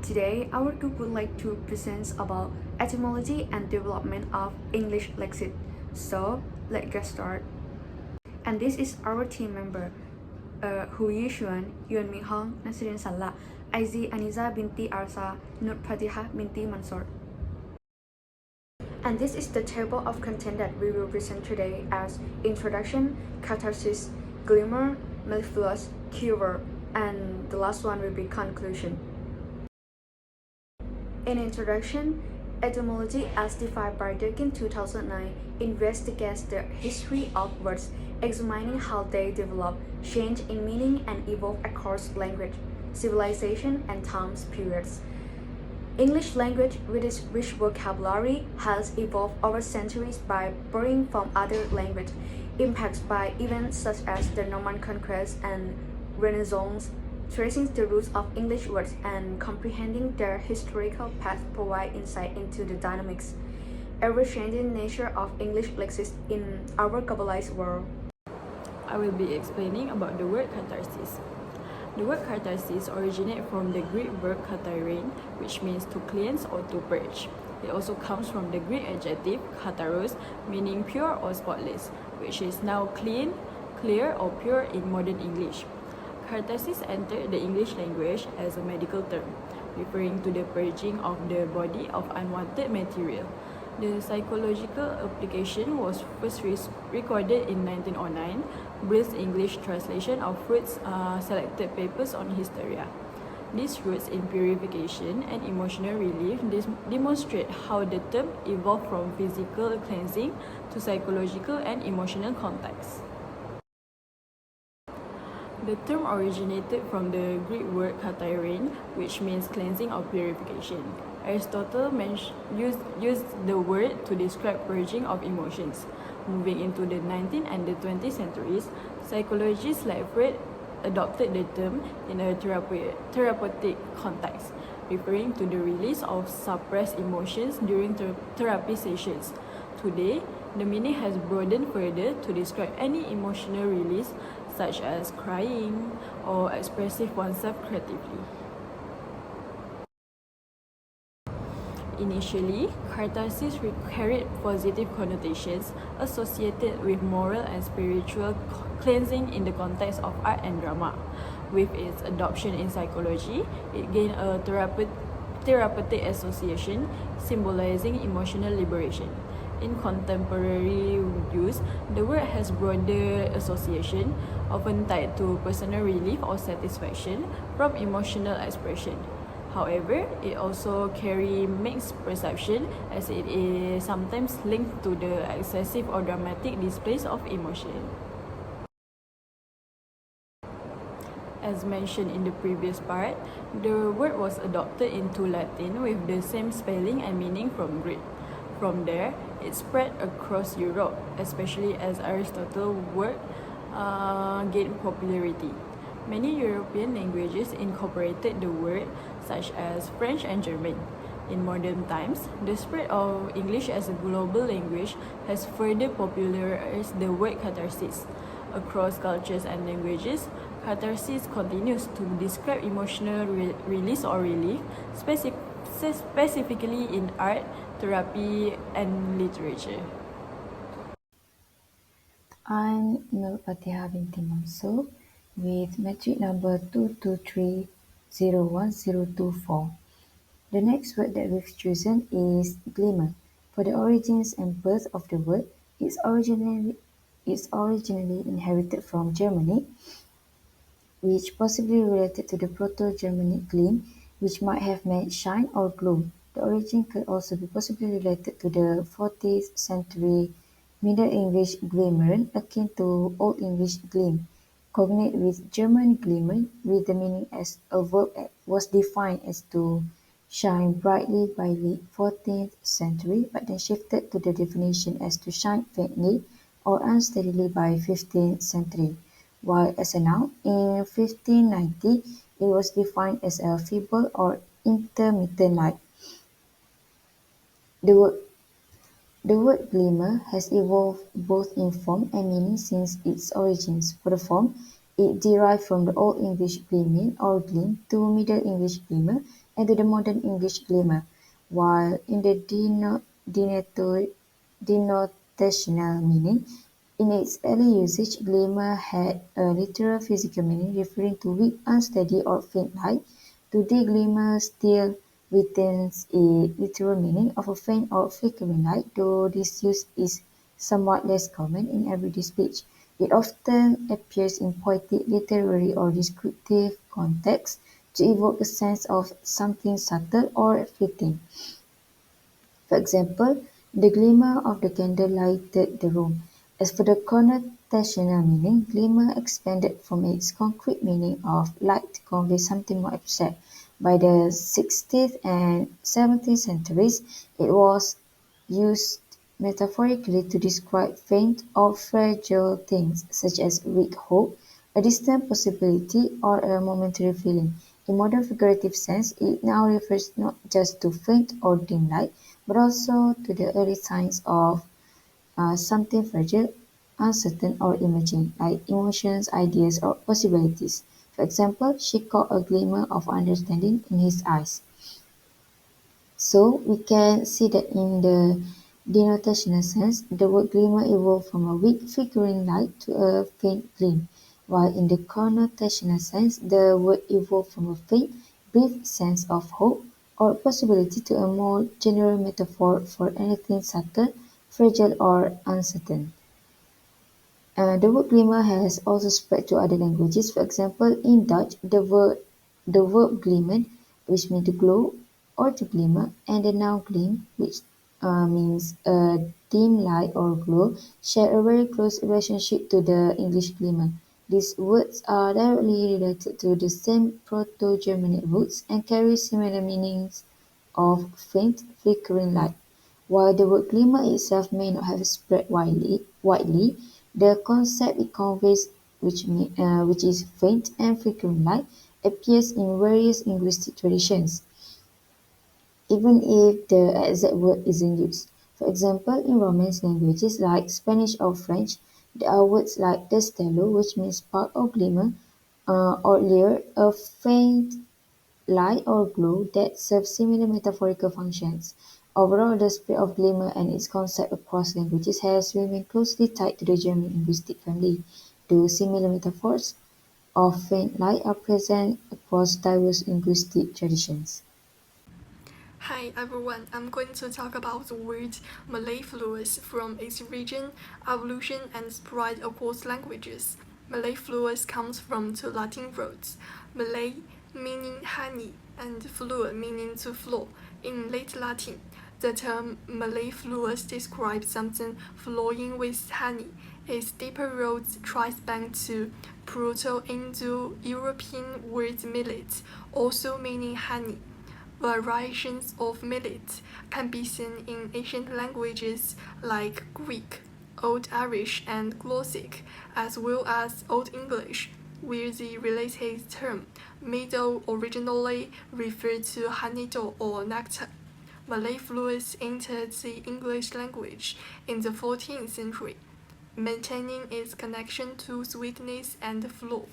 Today, our group would like to present about etymology and development of English Lexis. So, let's get started. And this is our team member, YIXUAN, YUAN MINGHONG, NASRIN SANLAH, AIZIE, AINIEZA, BINTI, ARSA, PATIHAH, BINTI, MANSOR. And this is the table of content that we will present today as introduction, catharsis, glimmer, mellifluous, keyword, and the last one will be conclusion. In introduction, etymology as defined by Dirk in 2009 investigates the history of words, examining how they develop, change in meaning, and evolve across language, civilization, and time periods. English language, with its rich vocabulary, has evolved over centuries by borrowing from other languages, impacted by events such as the Norman Conquest and Renaissance. Tracing the roots of English words and comprehending their historical path provide insight into the dynamics, ever-changing nature of English lexis in our globalized world. I will be explaining about the word catharsis. The word catharsis originates from the Greek verb katharein, which means to cleanse or to purge. It also comes from the Greek adjective katharos, meaning pure or spotless, which is now clean, clear, or pure in modern English. Catharsis entered the English language as a medical term, referring to the purging of the body of unwanted material. The psychological application was first recorded in 1909, Brill's English translation of Freud's selected papers on hysteria. These roots in purification and emotional relief demonstrate how the term evolved from physical cleansing to psychological and emotional context. The term originated from the Greek word katharein, which means cleansing or purification. Aristotle used the word to describe purging of emotions. Moving into the 19th and the 20th centuries, psychologists like Freud adopted the term in a therapeutic context, referring to the release of suppressed emotions during therapy sessions. Today, the meaning has broadened further to describe any emotional release, such as crying or expressing oneself creatively. Initially, catharsis carried positive connotations associated with moral and spiritual cleansing in the context of art and drama. With its adoption in psychology, it gained a therapeutic association, symbolizing emotional liberation. In contemporary use, the word has broader association, often tied to personal relief or satisfaction from emotional expression. However, it also carries mixed perception, as it is sometimes linked to the excessive or dramatic displays of emotion. As mentioned in the previous part, the word was adopted into Latin with the same spelling and meaning from Greek. From there, it spread across Europe, especially as Aristotle's work gained popularity. Many European languages incorporated the word, such as French and German. In modern times, the spread of English as a global language has further popularized the word catharsis. Across cultures and languages, catharsis continues to describe emotional release or relief, specifically in art, therapy, and literature. I'm PATIHAH binti MANSOR with metric number 223010024. The next word that we've chosen is glimmer. For the origins and birth of the word, it's originally inherited from Germany, which possibly related to the Proto-Germanic gleam, which might have meant shine or glow. The origin could also be possibly related to the 14th century Middle English glimmern, akin to Old English gleam, cognate with German glimmer, with the meaning as a verb was defined as to shine brightly by late 14th century, but then shifted to the definition as to shine faintly or unsteadily by 15th century, while as a noun, in 1590 it was defined as a feeble or intermittent light. The word glimmer has evolved both in form and meaning since its origins. For the form, It derived from the Old English gleaming or gleam to Middle English glimmer and to the Modern English glimmer, while in the denotational meaning, in its early usage, glimmer had a literal physical meaning referring to weak, unsteady, or faint light. Today, glimmer still retains a literal meaning of a faint or flickering light, though this use is somewhat less common in everyday speech. It often appears in poetic, literary, or descriptive contexts to evoke a sense of something subtle or fleeting. For example, the glimmer of the candle lighted the room. As for the connotational meaning, glimmer expanded from its concrete meaning of light to convey something more abstract. By the 16th and 17th centuries, it was used metaphorically to describe faint or fragile things such as weak hope, a distant possibility, or a momentary feeling. In modern figurative sense, it now refers not just to faint or dim light, but also to the early signs of something fragile, uncertain, or emerging, like emotions, ideas, or possibilities. For example, she caught a glimmer of understanding in his eyes. So we can see that in the denotational sense, the word glimmer evolved from a weak flickering light to a faint gleam, while in the connotational sense, the word evolved from a faint, brief sense of hope or possibility to a more general metaphor for anything subtle, fragile, or uncertain. The word glimmer has also spread to other languages. For example, in Dutch, the verb glimmen, which means to glow or to glimmer, and the noun gleam, which means a dim light or glow, share a very close relationship to the English glimmer. These words are directly related to the same Proto-Germanic roots and carry similar meanings of faint, flickering light. While the word glimmer itself may not have spread widely, the concept it conveys, which is faint and flickering light, appears in various linguistic traditions, even if the exact word isn't used. For example, in Romance languages like Spanish or French, there are words like destello, which means spark or glimmer, or leer, a faint light or glow that serve similar metaphorical functions. Overall, the spread of glimmer and its concept across languages has remained closely tied to the German linguistic family, though similar metaphors of faint light are present across diverse linguistic traditions. Hi everyone, I'm going to talk about the word mellifluous from its origin, evolution, and spread across languages. Mellifluous comes from two Latin roots, Malay meaning honey and flua meaning to flow. In late Latin, the term mellifluous describes something flowing with honey. Its deeper roots trace back to Proto-Indo-European word millet, also meaning honey. Variations of millet can be seen in ancient languages like Greek, Old Irish, and Glossic, as well as Old English, where the related term meadow originally referred to honeydew or nectar. Mellifluous entered the English language in the 14th century, maintaining its connection to sweetness and flow.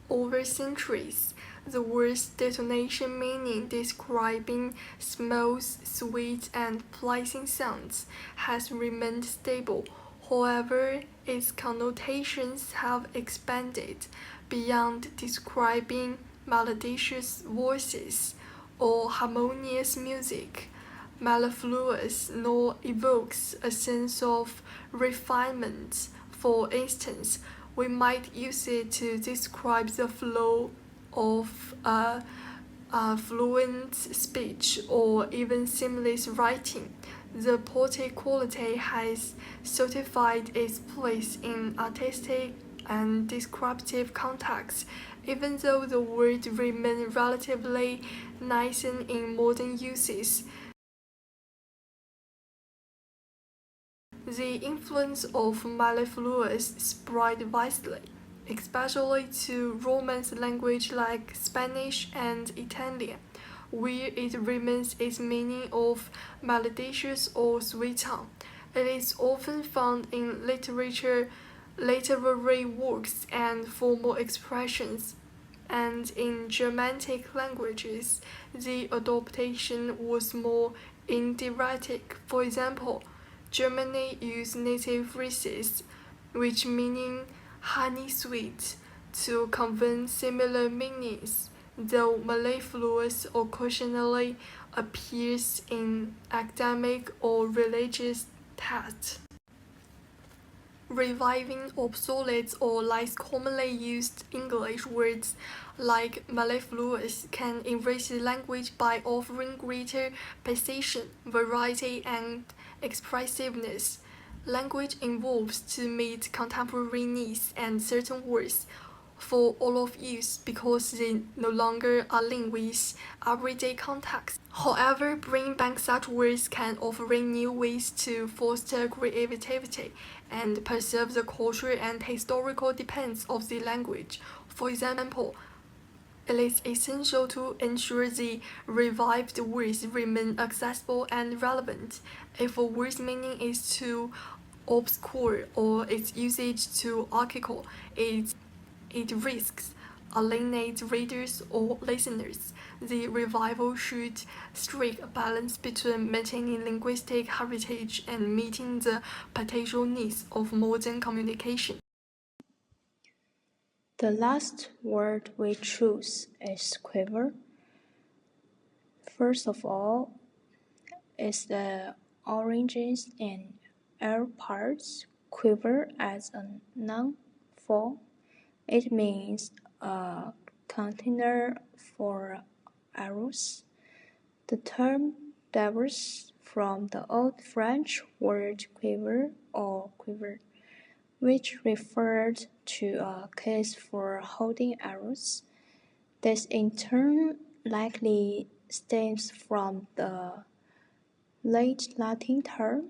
Over centuries, the word's detonation meaning describing smooth, sweet, and pleasing sounds has remained stable. However, its connotations have expanded beyond describing melodious voices or harmonious music. Mellifluous now evokes a sense of refinement. For instance, we might use it to describe the flow of fluent speech or even seamless writing. The poetic quality has certified its place in artistic and descriptive contexts, even though the word remains relatively nascent in modern uses. The influence of mellifluous spread vastly, especially to Romance language like Spanish and Italian, where it remains its meaning of melodious or sweet tongue. It is often found in literature, literary works, and formal expressions. And in Germanic languages, the adaptation was more indirect. For example, Germany used native phrases, which meaning honey sweet, to convey similar meanings, though mellifluous occasionally appears in academic or religious texts. Reviving obsolete or less commonly used English words like mellifluous can enrich the language by offering greater precision, variety, and expressiveness. Language evolves to meet contemporary needs, and certain words for all of use because they no longer align with everyday context. However, bringing back such words can offer new ways to foster creativity and preserve the culture and historical depths of the language. For example, it is essential to ensure the revived words remain accessible and relevant. If a word's meaning is too obscure or its usage too archaic, it risks alienating readers or listeners. The revival should strike a balance between maintaining linguistic heritage and meeting the potential needs of modern communication. The last word we choose is quiver. First of all, is the oranges and air parts. Quiver as a noun form. It means a container for arrows. The term derives from the Old French word quiver or quiver, which referred to a case for holding arrows. This in turn likely stems from the late Latin term,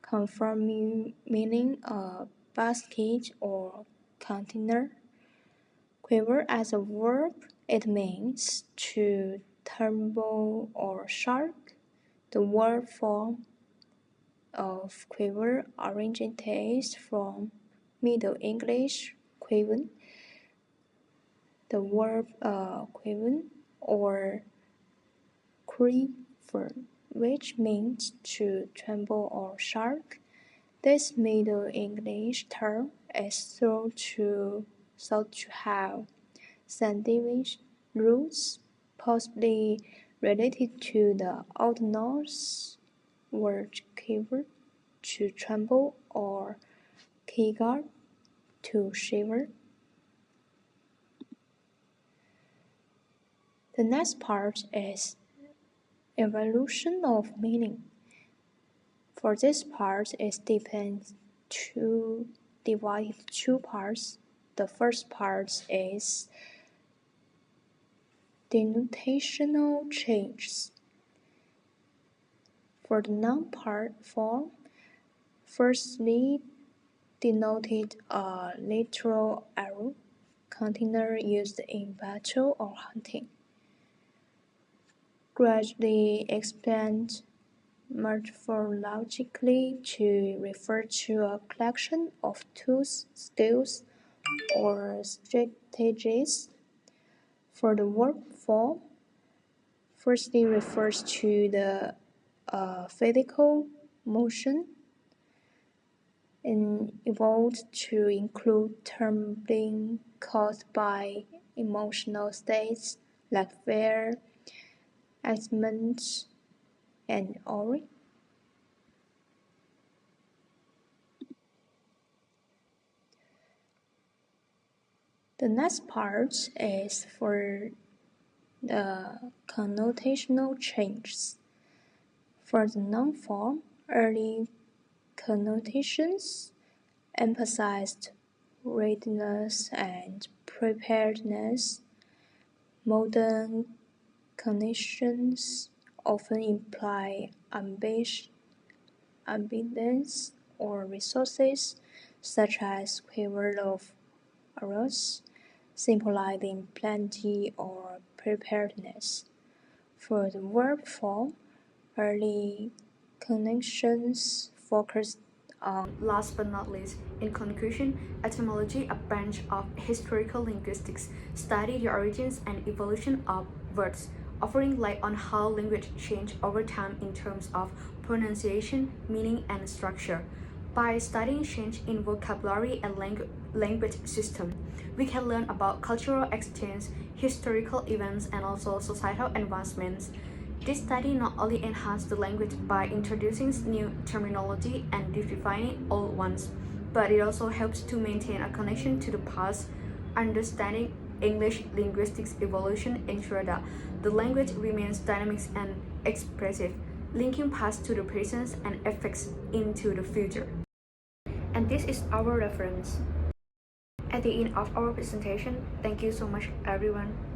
confirming meaning a basket or container. Quiver as a verb, it means to tremble or shark. The verb form of quiver originates from Middle English quiven. The verb quiven or quiver, which means to tremble or shark. This Middle English term is thought to have scientific roots, possibly related to the Old Norse word quiver, to tremble, or kigar, to shiver. The next part is evolution of meaning. For this part, it depends to divide two parts. The first part is denotational changes. For the noun part form, firstly denoted a literal arrow, container used in battle or hunting. Gradually expand morphologically to refer to a collection of tools, skills, or strategies. For the verb form, firstly refers to the physical motion and evolved to include trembling caused by emotional states like fear, excitement, and awe. The next part is for the connotational changes. For the noun form, early connotations emphasized readiness and preparedness. Modern connotations often imply abundance or resources, such as quiver of arrows, symbolizing plenty or preparedness. For the verb form, early connections focused on. Last but not least, in conclusion, etymology, a branch of historical linguistics, study the origins and evolution of words, offering light on how language changed over time in terms of pronunciation, meaning, and structure. By studying change in vocabulary and language system, we can learn about cultural exchange, historical events, and also societal advancements. This study not only enhances the language by introducing new terminology and redefining old ones, but it also helps to maintain a connection to the past. Understanding English linguistics evolution ensure that the language remains dynamic and expressive, linking past to the present and effects into the future. And this is our reference. At the end of our presentation, thank you so much everyone.